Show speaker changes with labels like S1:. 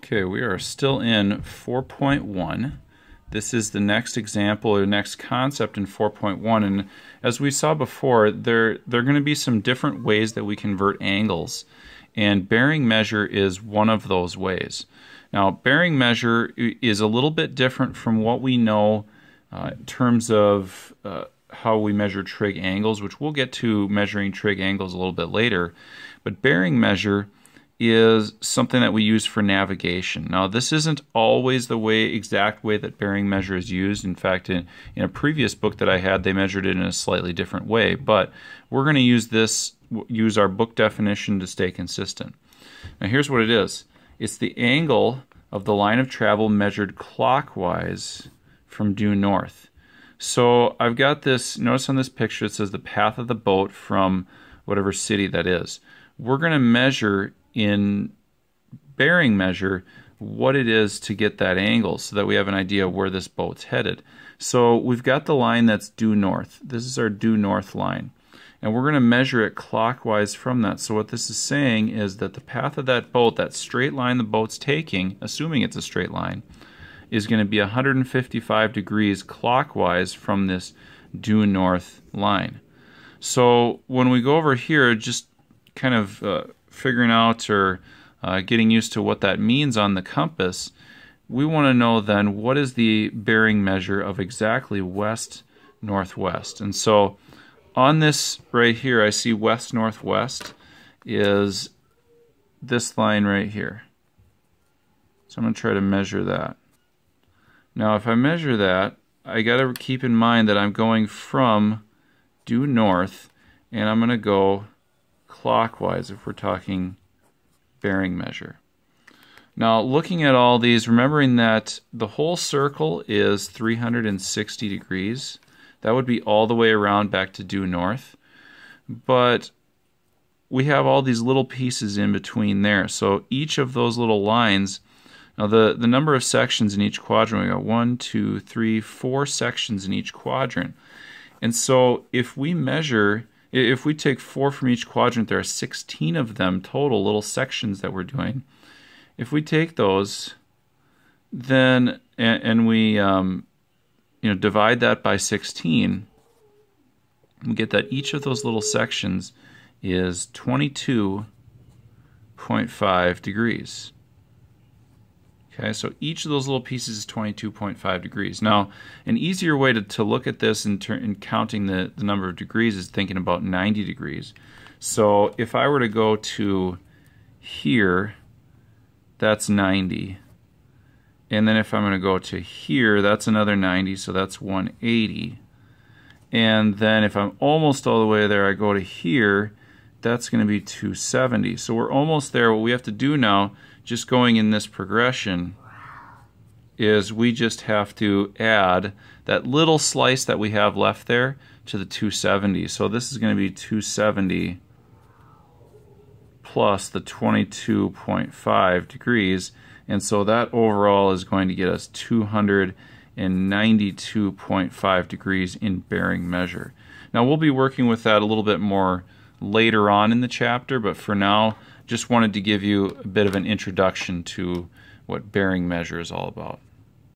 S1: Okay, we are still in 4.1. This is the next example or next concept in 4.1, and as we saw before, there are going to be some different ways that we convert angles, and bearing measure is one of those ways. Now, bearing measure is a little bit different from what we know in terms of how we measure trig angles, which we'll get to measuring trig angles a little bit later, but bearing measure is something that we use for navigation. Now, this isn't always the exact way that bearing measure is used. In fact, in a previous book that I had, they measured it in a slightly different way. But we're going to use our book definition to stay consistent. Now, here's what it is. It's the angle of the line of travel measured clockwise from due north. So I've got this, notice on this picture it says the path of the boat from whatever city that is. We're going to measure in bearing measure what it is to get that angle so that we have an idea where this boat's headed. So we've got the line that's due north. This is our due north line. And we're going to measure it clockwise from that. So what this is saying is that the path of that boat, that straight line the boat's taking, assuming it's a straight line, is going to be 155 degrees clockwise from this due north line. So when we go over here, just kind of figuring out or getting used to what that means on the compass, we want to know then what is the bearing measure of exactly west-northwest. And so on this right here, I see west-northwest is this line right here. So I'm going to try to measure that. Now if I measure that, I got to keep in mind that I'm going from due north, and I'm going to go clockwise if we're talking bearing measure. Now, looking at all these, remembering that the whole circle is 360 degrees. That would be all the way around back to due north. But we have all these little pieces in between there. So each of those little lines, now the number of sections in each quadrant, we got 1, 2, 3, 4 sections in each quadrant. And so if we measure, if we take 4 from each quadrant, there are 16 of them total, little sections that we're doing. If we take those, then and we divide that by 16, we get that each of those little sections is 22.5 degrees. Okay, so each of those little pieces is 22.5 degrees. Now, an easier way to look at this in counting the number of degrees is thinking about 90 degrees. So if I were to go to here, that's 90. And then if I'm going to go to here, that's another 90, so that's 180. And then if I'm almost all the way there, I go to here, that's going to be 270. So we're almost there. What we have to do now, just going in this progression, is we just have to add that little slice that we have left there to the 270. So this is going to be 270 plus the 22.5 degrees, and so that overall is going to get us 292.5 degrees in bearing measure. Now we'll be working with that a little bit more later on in the chapter, but for now, just wanted to give you a bit of an introduction to what bearing measure is all about.